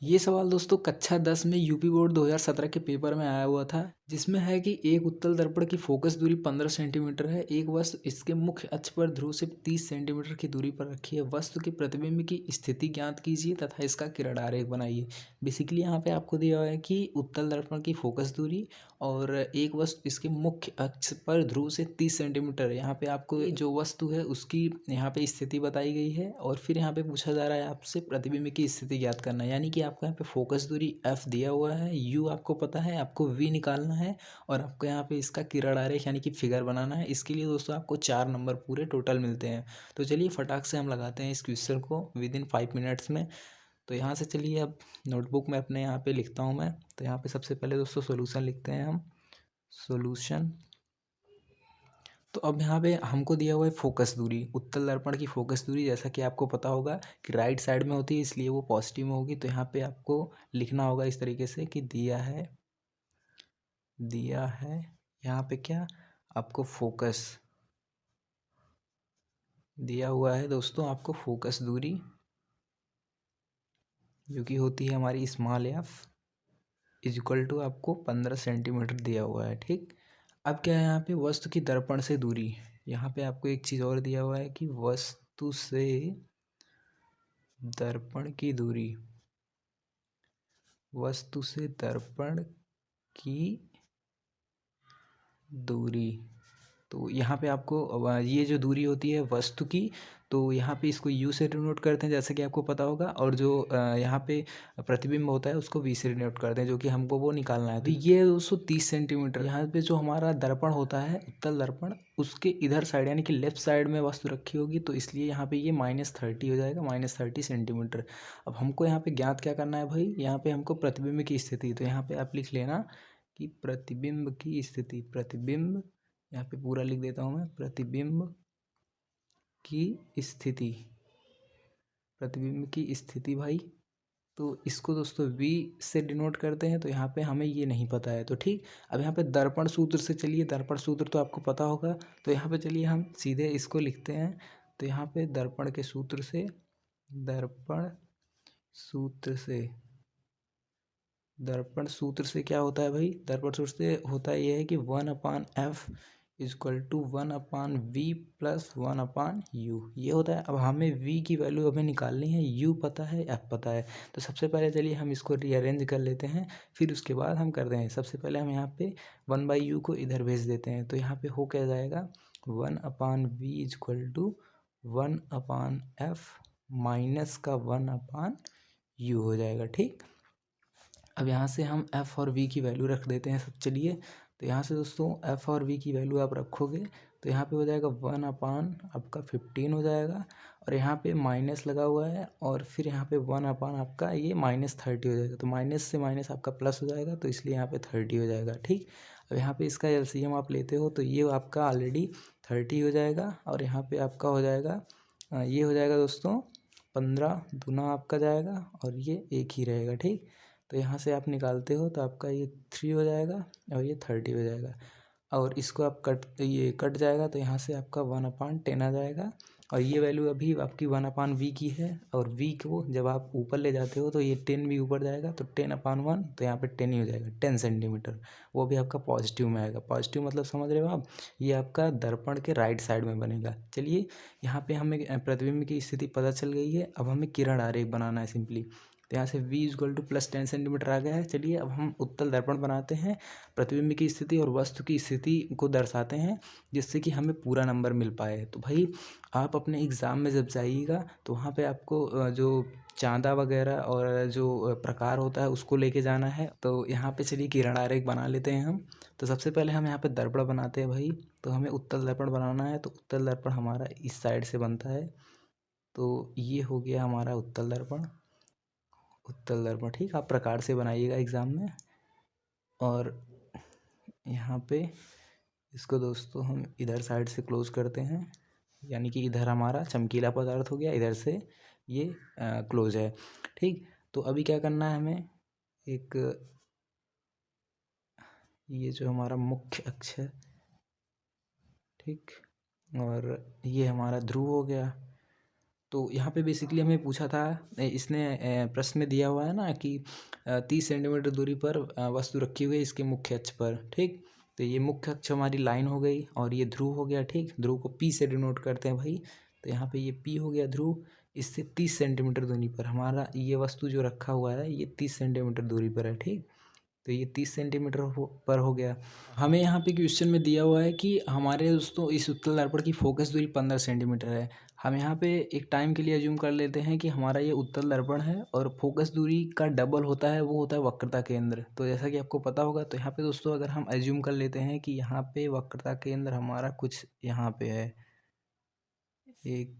ये सवाल दोस्तों कक्षा 10 में यूपी बोर्ड 2017 के पेपर में आया हुआ था, जिसमें है कि एक उत्तल दर्पण की फोकस दूरी 15 सेंटीमीटर है। एक वस्तु इसके मुख्य अक्ष पर ध्रुव से 30 सेंटीमीटर की दूरी पर रखी है। वस्तु के प्रतिबिंब की स्थिति ज्ञात कीजिए तथा इसका किरण आरेख बनाइए। बेसिकली यहाँ पे आपको दिया हुआ है कि उत्तल दर्पण की फोकस दूरी और एक वस्तु इसके मुख्य अक्ष पर ध्रुव से 30 सेंटीमीटर। यहाँ पे आपको जो वस्तु है उसकी यहाँ पे स्थिति बताई गई है और फिर यहाँ पे पूछा जा रहा है आपसे प्रतिबिंब की स्थिति ज्ञात करना है। यानी कि आपको यहाँ पे फोकस दूरी f दिया हुआ है, u आपको पता है, आपको v निकालना है और आपको यहाँ पे इसका किरण आरेख यानी कि फिगर बनाना है। इसके लिए दोस्तों आपको 4 नंबर पूरे टोटल मिलते हैं। तो चलिए फटाक से हम लगाते हैं इस क्वेश्चन को विद इन 5 मिनट्स में। तो यहाँ से चलिए अब नोटबुक में अपने यहाँ पे लिखता हूँ मैं। तो यहाँ पे सबसे पहले दोस्तों सोल्यूशन लिखते हैं हम। सोल्यूशन। तो अब यहाँ पे हमको दिया हुआ है फोकस दूरी, उत्तल दर्पण की फोकस दूरी, जैसा कि आपको पता होगा कि राइट साइड में होती है इसलिए वो पॉजिटिव में होगी। तो यहाँ पे आपको लिखना होगा इस तरीके से कि दिया है यहाँ पे क्या आपको फोकस दिया हुआ है दोस्तों, आपको फोकस दूरी जो कि होती है हमारी small F is equal to आपको 15 सेंटीमीटर दिया हुआ है। ठीक। अब क्या है यहाँ पे वस्तु की दर्पण से दूरी। यहाँ पे आपको एक चीज़ और दिया हुआ है कि वस्तु से दर्पण की दूरी, वस्तु से दर्पण की दूरी। तो यहाँ पे आपको ये जो दूरी होती है वस्तु की, तो यहाँ पे इसको u से डिनोट करते हैं जैसे कि आपको पता होगा, और जो यहाँ पे प्रतिबिंब होता है उसको v से डिनोट करते हैं, जो कि हमको वो निकालना है। तो ये 230 सेंटीमीटर। यहाँ पे जो हमारा दर्पण होता है उत्तल दर्पण, उसके इधर साइड यानी कि लेफ्ट साइड में वस्तु रखी होगी, तो इसलिए यहाँ पे ये -30 हो जाएगा, -30 सेंटीमीटर। अब हमको यहाँ पे ज्ञात क्या करना है भाई, यहाँ पे हमको प्रतिबिंब की स्थिति। तो यहाँ पे आप लिख लेना कि प्रतिबिंब की स्थिति, प्रतिबिंब यहाँ पे पूरा लिख देता हूँ मैं, प्रतिबिंब की स्थिति, प्रतिबिंब की स्थिति भाई। तो इसको दोस्तों v से डिनोट करते हैं, तो यहाँ पे हमें ये नहीं पता है। तो ठीक। अब यहाँ पे दर्पण सूत्र से चलिए, दर्पण सूत्र तो आपको पता होगा, तो यहाँ पे चलिए हम सीधे इसको लिखते हैं। तो यहाँ पे दर्पण के सूत्र से, दर्पण सूत्र से, दर्पण सूत्र से क्या होता है भाई, दर्पण सूत्र से होता है ये है कि 1/f is equal to 1/v plus 1/u, ये होता है। अब हमें v की वैल्यू हमें निकालनी है, u पता है, f पता है। तो सबसे पहले चलिए हम इसको रीअरेंज कर लेते हैं, फिर उसके बाद हम करते हैं। सबसे पहले हम यहाँ पे 1/u को इधर भेज देते हैं, तो यहाँ पे हो क्या जाएगा 1/v is equal to 1/f minus का 1/u हो जाएगा। ठीक। अब यहाँ से हम f और v की वैल्यू रख देते हैं सब। चलिए, तो यहाँ से दोस्तों f और v की वैल्यू आप रखोगे तो यहाँ पे हो जाएगा 1/ आपका 15 हो जाएगा, और यहाँ पे माइनस लगा हुआ है, और फिर यहाँ पे 1/ आपका ये -30 हो जाएगा। तो माइनस से माइनस आपका प्लस हो जाएगा, तो इसलिए यहाँ पे 30 हो जाएगा। ठीक। अब यहाँ पे इसका एलसीएम आप लेते हो तो ये आपका ऑलरेडी 30 हो जाएगा, और यहाँ पे आपका हो जाएगा ये हो जाएगा दोस्तों 15 दूना आपका जाएगा, और ये एक ही रहेगा। ठीक। तो यहाँ से आप निकालते हो तो आपका ये 3 हो जाएगा और ये 30 हो जाएगा, और इसको आप ये कट जाएगा, तो यहाँ से आपका 1/10 आ जाएगा, और ये वैल्यू अभी आपकी 1/v की है, और v को जब आप ऊपर ले जाते हो तो ये 10 भी ऊपर जाएगा, तो 10/1, तो यहाँ पे 10 ही हो जाएगा, 10 सेंटीमीटर। वो भी आपका पॉजिटिव में आएगा। पॉजिटिव मतलब समझ रहे हो आप, ये आपका दर्पण के राइट साइड में बनेगा। चलिए, यहाँ पे हमें प्रतिबिंब की स्थिति पता चल गई है। अब हमें किरण आरेख बनाना है सिंपली। तो यहाँ से v इक्वल टू +10 सेंटीमीटर आ गया है। चलिए अब हम उत्तल दर्पण बनाते हैं, प्रतिबिंब की स्थिति और वस्तु की स्थिति को दर्शाते हैं, जिससे कि हमें पूरा नंबर मिल पाए। तो भाई आप अपने एग्ज़ाम में जब जाइएगा तो वहाँ पे आपको जो चांदा वगैरह और जो प्रकार होता है उसको लेके जाना है। तो यहाँ पे चलिए किरण आरेख बना लेते हैं हम। तो सबसे पहले हम यहाँ पे दर्पण बनाते हैं भाई। तो हमें उत्तल दर्पण बनाना है, तो उत्तल दर्पण हमारा इस साइड से बनता है। तो ये हो गया हमारा उत्तल दर्पण, उत्तल दर्पण। ठीक। आप प्रकार से बनाइएगा एग्ज़ाम में। और यहाँ पे इसको दोस्तों हम इधर साइड से क्लोज करते हैं, यानी कि इधर हमारा चमकीला पदार्थ हो गया, इधर से ये क्लोज है। ठीक। तो अभी क्या करना है हमें, एक ये जो हमारा मुख्य अक्ष है, ठीक, और ये हमारा ध्रुव हो गया, तो यहाँ पे बेसिकली हमें पूछा था, इसने प्रश्न में दिया हुआ है ना कि 30 सेंटीमीटर दूरी पर वस्तु रखी हुई है इसके मुख्य अक्ष पर, ठीक। तो ये मुख्य अक्ष हमारी लाइन हो गई और ये ध्रुव हो गया, ठीक। ध्रुव को पी से डिनोट करते हैं भाई। तो यहाँ पे ये पी हो गया ध्रुव। इससे 30 सेंटीमीटर दूरी पर हमारा ये वस्तु जो रखा हुआ है ये 30 सेंटीमीटर दूरी पर है, ठीक। तो ये 30 सेंटीमीटर पर हो गया। हमें यहाँ पे क्वेश्चन में दिया हुआ है कि हमारे दोस्तों इस उत्तल दर्पण की फोकस दूरी 15 सेंटीमीटर है। हम यहाँ पे एक टाइम के लिए अज्यूम कर लेते हैं कि हमारा ये उत्तल दर्पण है और फोकस दूरी का डबल होता है, वो होता है वक्रता केंद्र। तो जैसा कि आपको पता होगा, तो यहाँ पे दोस्तों अगर हम अज्यूम कर लेते हैं कि यहाँ पे वक्रता केंद्र हमारा कुछ यहाँ पे है, 1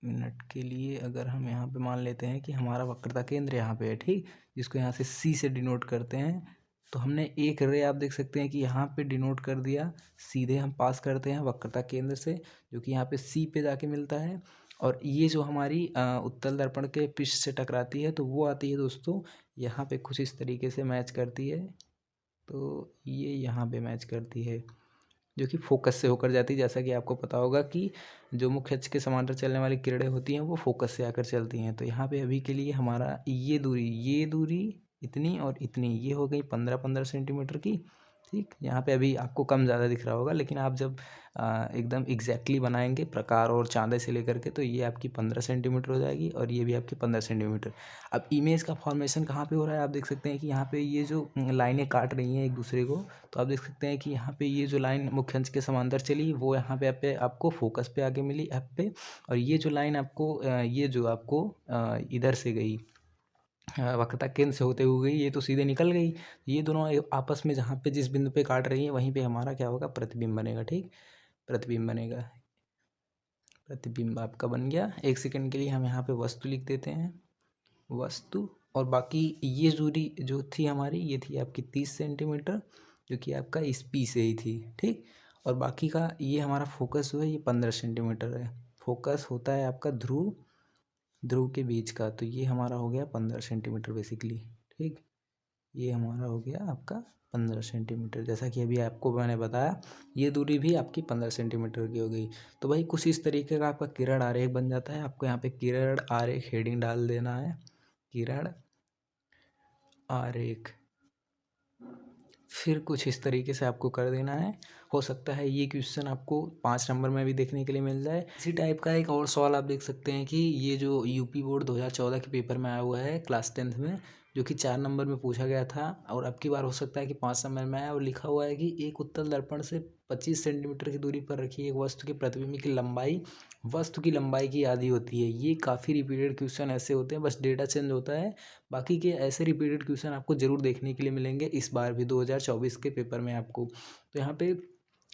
मिनट के लिए अगर हम यहाँ पे मान लेते हैं कि हमारा वक्रता केंद्र यहाँ पे है, ठीक। जिसको यहाँ से सी से डिनोट करते हैं। तो हमने एक रे आप देख सकते हैं कि यहाँ पे डिनोट कर दिया, सीधे हम पास करते हैं वक्रता केंद्र से, जो कि यहाँ पे सी पे जाके मिलता है। और ये जो हमारी उत्तल दर्पण के पृष्ठ से टकराती है तो वो आती है दोस्तों यहाँ पे कुछ इस तरीके से मैच करती है। तो ये यहाँ पे मैच करती है, जो कि फोकस से होकर जाती है। जैसा कि आपको पता होगा कि जो मुख्य अक्ष के समांतर चलने वाली किरणें होती हैं वो फोकस से आकर चलती हैं। तो यहाँ पे अभी के लिए हमारा ये दूरी इतनी और इतनी, ये हो गई 15-15 सेंटीमीटर की, ठीक। यहाँ पे अभी आपको कम ज़्यादा दिख रहा होगा, लेकिन आप जब एकदम एग्जैक्टली बनाएंगे प्रकार और चाँदे से लेकर के, तो ये आपकी 15 सेंटीमीटर हो जाएगी और ये भी आपकी 15 सेंटीमीटर। अब इमेज का फॉर्मेशन कहाँ पे हो रहा है, आप देख सकते हैं कि यहाँ पे ये जो लाइनें काट रही हैं एक दूसरे को, तो आप देख सकते हैं कि यहाँ पे ये जो लाइन मुख्य अक्ष के समांतर चली वो यहाँ पे आपको फोकस पे आके मिली एफ पे, और ये जो लाइन आपको ये जो आपको इधर से गई वक्रता केंद्र से होते हुए गई, ये तो सीधे निकल गई। ये दोनों आपस में जहाँ पे जिस बिंदु पे काट रही है वहीं पे हमारा क्या होगा, प्रतिबिंब बनेगा, ठीक। प्रतिबिंब बनेगा, प्रतिबिंब आपका बन गया। 1 सेकंड के लिए हम यहाँ पे वस्तु लिख देते हैं, वस्तु। और बाकी ये दूरी जो थी हमारी, ये थी आपकी 30 सेंटीमीटर, जो कि आपका इस पी से ही थी, ठीक। और बाकी का ये हमारा फोकस जो है ये 15 सेंटीमीटर है। फोकस होता है आपका ध्रुव के बीच का, तो ये हमारा हो गया 15 सेंटीमीटर बेसिकली, ठीक। ये हमारा हो गया आपका 15 सेंटीमीटर। जैसा कि अभी आपको मैंने बताया, ये दूरी भी आपकी 15 सेंटीमीटर की हो गई। तो भाई कुछ इस तरीके का आपका किरण आरेख बन जाता है। आपको यहाँ पे किरण आरेख हेडिंग डाल देना है, किरण आरेख। फिर कुछ इस तरीके से आपको कर देना है। हो सकता है ये क्वेश्चन आपको 5 नंबर में भी देखने के लिए मिल जाए। इसी टाइप का एक और सवाल आप देख सकते हैं कि ये जो यूपी बोर्ड 2014 के पेपर में आया हुआ है क्लास 10th में, जो कि 4 नंबर में पूछा गया था, और अब की बार हो सकता है कि 5 नंबर में आया। और लिखा हुआ है कि एक उत्तल दर्पण से 25 सेंटीमीटर की दूरी पर रखी एक वस्तु के प्रतिबिंब की लंबाई वस्तु की लंबाई की आधी होती है। ये काफ़ी रिपीटेड क्वेश्चन ऐसे होते हैं, बस डेटा चेंज होता है। बाकी के ऐसे रिपीटेड क्वेश्चन आपको ज़रूर देखने के लिए मिलेंगे इस बार भी 2024 के पेपर में आपको। तो यहाँ पे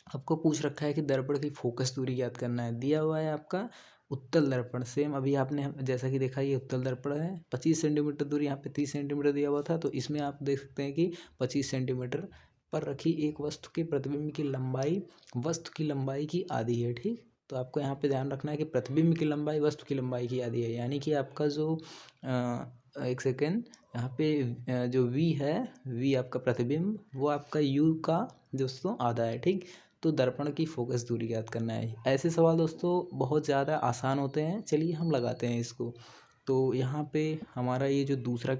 आपको पूछ रखा है कि दर्पण की फोकस दूरी ज्ञात करना है। दिया हुआ है आपका उत्तल दर्पण, सेम अभी आपने जैसा कि देखा, ये उत्तल दर्पण है, 25 सेंटीमीटर दूरी, यहाँ पे 30 सेंटीमीटर दिया हुआ था। तो इसमें आप देख सकते हैं कि 25 सेंटीमीटर पर रखी एक वस्तु के प्रतिबिंब की लंबाई वस्तु की लंबाई की आधी है, ठीक। तो आपको यहाँ पे ध्यान रखना है कि प्रतिबिंब की लंबाई वस्तु की लंबाई की आधी है, यानी कि आपका जो 1 सेकेंड, यहाँ पे जो v है, v आपका प्रतिबिंब, वो आपका u का दोस्तों आधा है, ठीक। तो दर्पण की फोकस दूरी ज्ञात करना है। ऐसे सवाल दोस्तों बहुत ज़्यादा आसान होते हैं। चलिए हम लगाते हैं इसको। तो यहाँ पे हमारा ये जो दूसरे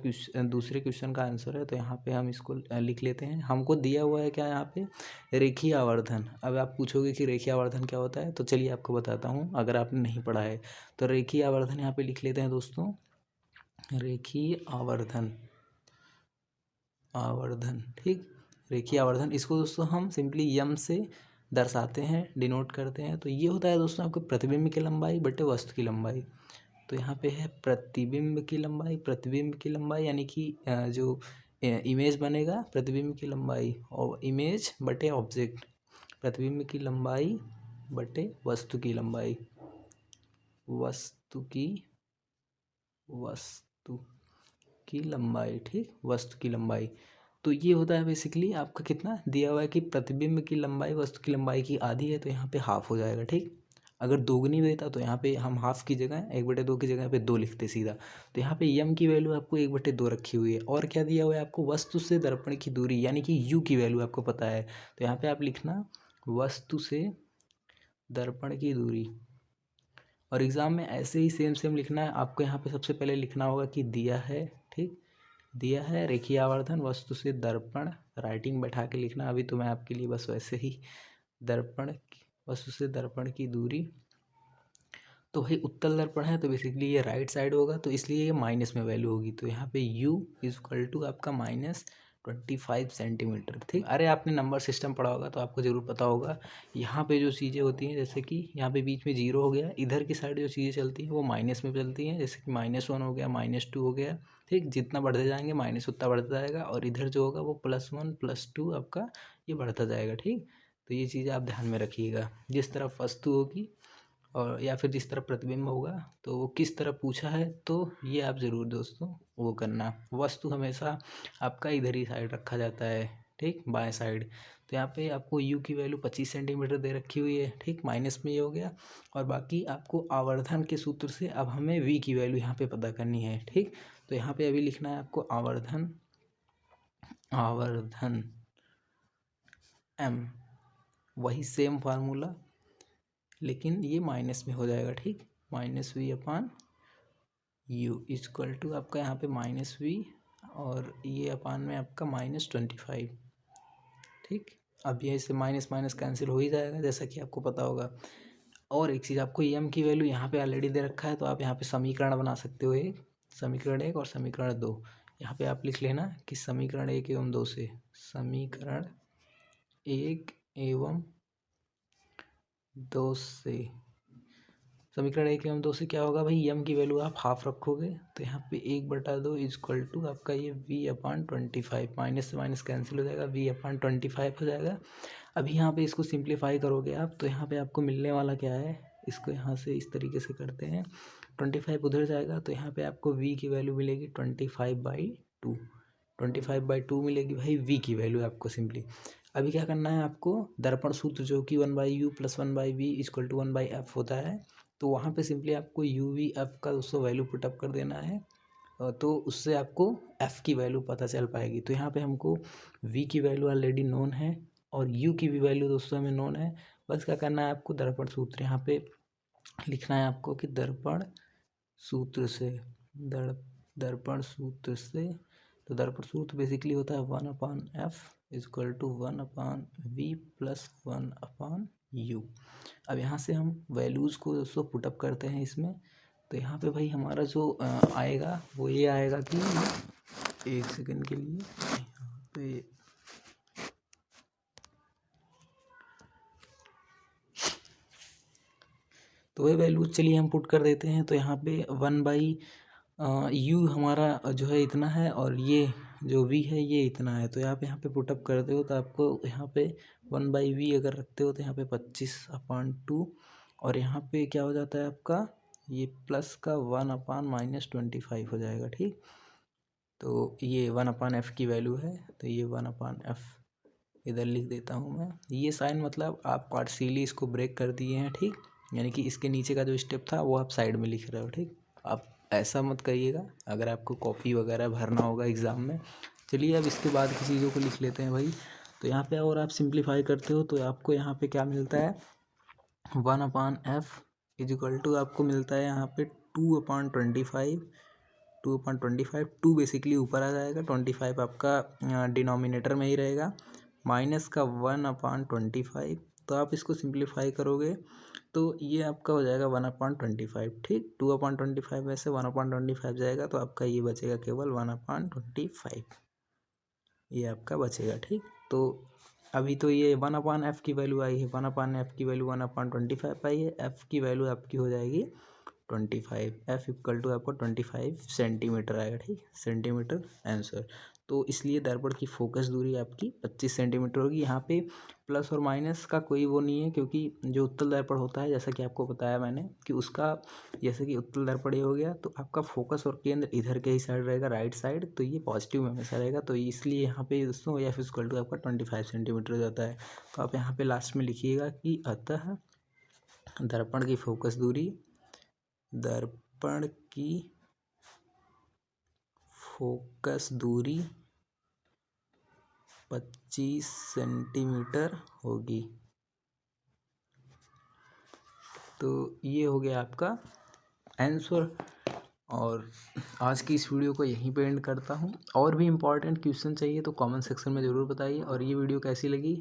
क्वेश्चन का आंसर है, तो यहाँ पे हम इसको लिख लेते हैं। हमको दिया हुआ है क्या, यहाँ पे रेखीय आवर्धन। अब आप पूछोगे कि रेखीय आवर्धन क्या होता है, तो चलिए आपको बताता हूँ अगर आपने नहीं पढ़ा है। तो रेखीय आवर्धन यहाँ पे लिख लेते हैं दोस्तों, रेखीय आवर्धन, ठीक। रेखीय आवर्धन, इसको दोस्तों हम सिंपली यम से दर्शाते हैं, डिनोट करते हैं। तो ये होता है दोस्तों आपके प्रतिबिंब की लंबाई बटे वस्तु की लंबाई। तो यहाँ पे है प्रतिबिंब की लंबाई यानी कि जो इमेज बनेगा, प्रतिबिंब की लंबाई और इमेज बटे ऑब्जेक्ट, प्रतिबिंब की लंबाई बटे वस्तु की लंबाई, वस्तु की लंबाई, ठीक, वस्तु की लंबाई। तो ये होता है बेसिकली आपका कितना दिया हुआ है कि प्रतिबिंब की लंबाई वस्तु की लंबाई की आधी है, तो यहाँ पे हाफ हो जाएगा, ठीक। अगर दोगुनी देता तो यहाँ पे हम हाफ की जगह 1/2 की जगह पे 2 लिखते सीधा। तो यहाँ पे यम की वैल्यू आपको 1/2 रखी हुई है। और क्या दिया हुआ है आपको, वस्तु से दर्पण की दूरी यानी कि यू की वैल्यू आपको पता है। तो यहाँ पे आप लिखना वस्तु से दर्पण की दूरी, और एग्ज़ाम में ऐसे ही सेम सेम लिखना है आपको। यहाँ पे सबसे पहले लिखना होगा कि दिया है, ठीक, दिया है रेखीय आवर्धन वस्तु से दर्पण, राइटिंग बैठा के लिखना। अभी तो मैं आपके लिए बस वैसे ही दर्पण वस्तु से दर्पण की दूरी, तो भाई उत्तल दर्पण है तो बेसिकली ये राइट साइड होगा, तो इसलिए ये माइनस में वैल्यू होगी। तो यहाँ पे u इज इक्वल टू आपका -25 सेंटीमीटर, ठीक। अरे आपने नंबर सिस्टम पढ़ा होगा तो आपको ज़रूर पता होगा। यहाँ पे जो चीज़ें होती हैं, जैसे कि यहाँ पे बीच में जीरो हो गया, इधर की साइड जो चीज़ें चलती हैं वो माइनस में चलती हैं, जैसे कि -1 हो गया, -2 हो गया, ठीक। जितना बढ़ते जाएंगे माइनस उतना बढ़ता जाएगा, और इधर जो होगा वो +1 +2 आपका ये बढ़ता जाएगा, ठीक। तो ये चीज़ें आप ध्यान में रखिएगा। जिस तरफ वस्तु होगी और या फिर जिस तरह प्रतिबिंब होगा तो वो किस तरह पूछा है, तो ये आप ज़रूर दोस्तों वो करना। वस्तु हमेशा आपका इधर ही साइड रखा जाता है, ठीक, बाएं साइड। तो यहाँ पे आपको u की वैल्यू 25 सेंटीमीटर दे रखी हुई है, ठीक, माइनस में ये हो गया। और बाकी आपको आवर्धन के सूत्र से अब हमें v की वैल्यू यहाँ पे पता करनी है, ठीक। तो यहाँ पे अभी लिखना है आपको आवर्धन, आवर्धन m, वही सेम फार्मूला, लेकिन ये माइनस में हो जाएगा, ठीक। -v/u इक्वल टू आपका यहाँ पे -v और ये अपान में आपका -25, ठीक। अब ये इससे माइनस माइनस कैंसिल हो ही जाएगा जैसा कि आपको पता होगा। और एक चीज़, आपको m की वैल्यू यहाँ पे ऑलरेडी दे रखा है, तो आप यहाँ पे समीकरण बना सकते हो, एक समीकरण 1 और समीकरण 2। यहाँ पे आप लिख लेना कि समीकरण 1 एवं 2 से, समीकरण 1 एवं 2 से, समीकरण 1 एवं 2 से क्या होगा भाई, m की वैल्यू आप हाफ रखोगे, तो यहाँ पे 1/2 इक्वल टू आपका ये v/25, माइनस से माइनस कैंसिल हो जाएगा, v/25 हो जाएगा। अभी यहाँ पे इसको सिंप्लीफाई करोगे आप, तो यहाँ पे आपको मिलने वाला क्या है, इसको यहाँ से इस तरीके से करते हैं, 25 उधर जाएगा, तो यहाँ पे आपको v की वैल्यू मिलेगी 25/2, 25/2 मिलेगी भाई v की वैल्यू आपको सिंपली। अभी क्या करना है आपको, दर्पण सूत्र जो कि 1/u + 1/v equal to 1/f होता है, तो वहाँ पे सिंपली आपको u v f का दोस्तों वैल्यू पुटअप कर देना है, तो उससे आपको f की वैल्यू पता चल पाएगी। तो यहाँ पे हमको v की वैल्यू ऑलरेडी नोन है और u की भी वैल्यू दोस्तों हमें नोन है। बस क्या करना है आपको, दर्पण सूत्र यहाँ पे लिखना है आपको कि दर्पण सूत्र से, दर्पण सूत्र से, तो दर्पण सूत्र बेसिकली होता है 1/f equal to 1/v + 1/u। अब यहाँ से हम वैल्यूज़ को दोस्तों पुटअप करते हैं इसमें, तो यहाँ पे भाई हमारा जो आएगा वो ये आएगा कि, एक सेकंड के लिए यहाँ पे, तो वही वैल्यूज चलिए हम पुट कर देते हैं। तो यहाँ पे 1/u हमारा जो है इतना है, और ये जो v है ये इतना है, तो आप यहाँ पे पुटअप करते हो तो आपको यहाँ पे 1/v अगर रखते हो तो यहाँ पे 25/2, और यहाँ पे क्या हो जाता है आपका, ये प्लस का 1/-25 हो जाएगा, ठीक। तो ये 1/f की वैल्यू है, तो ये 1/f इधर लिख देता हूँ मैं। ये साइन मतलब आप पार्शियली इसको ब्रेक कर दिए हैं, ठीक, यानी कि इसके नीचे का जो स्टेप था वो आप साइड में लिख रहे हो, ठीक। आप ऐसा मत करिएगा अगर आपको कॉपी वगैरह भरना होगा एग्ज़ाम में। चलिए अब इसके बाद की चीज़ों को लिख लेते हैं भाई। तो यहाँ पे और आप सिंप्लीफाई करते हो तो आपको यहाँ पे क्या मिलता है, 1/f इक्वल टू आपको मिलता है यहाँ पे 2/25, 2/25, 2 बेसिकली ऊपर आ जाएगा, 25 आपका डिनोमिनेटर में ही रहेगा, माइनस का 1/25। तो आप इसको सिंप्लीफाई करोगे तो ये आपका हो जाएगा 1/25, ठीक। 2/25 में से 1/25 जाएगा तो आपका ये बचेगा केवल 1/25, ये आपका बचेगा, ठीक। तो अभी तो ये 1/f की वैल्यू आई है, 1/f की वैल्यू 1/25 आई है, f की वैल्यू आपकी हो जाएगी 25, f इक्वल टू आपको 25 सेंटीमीटर आएगा, ठीक, सेंटीमीटर आंसर। तो इसलिए दर्पण की फोकस दूरी आपकी 25 सेंटीमीटर होगी। यहाँ पे प्लस और माइनस का कोई वो नहीं है, क्योंकि जो उत्तल दर्पण होता है जैसा कि आपको बताया मैंने कि उसका, जैसे कि उत्तल दर्पण ये हो गया तो आपका फोकस और केंद्र इधर के ही साइड रहेगा, राइट साइड, तो ये पॉजिटिव में हमेशा रहेगा। तो इसलिए यहाँ पे दोस्तों एफ इक्वल टू आपका 25 सेंटीमीटर हो जाता है। तो आप यहाँ पे लास्ट में लिखिएगा कि अतः दर्पण की फोकस दूरी, दर्पण की फोकस दूरी 25 सेंटीमीटर होगी। तो ये हो गया आपका आंसर। और आज की इस वीडियो को यहीं पे एंड करता हूँ। और भी इम्पोर्टेंट क्वेश्चन चाहिए तो कमेंट सेक्शन में ज़रूर बताइए। और ये वीडियो कैसी लगी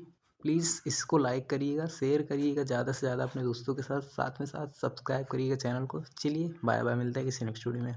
प्लीज़ इसको लाइक करिएगा, शेयर करिएगा ज़्यादा से ज़्यादा अपने दोस्तों के साथ, साथ में साथ सब्सक्राइब करिएगा चैनल को। चलिए बाय बाय, मिलता है किसी नेक्स्ट वीडियो में।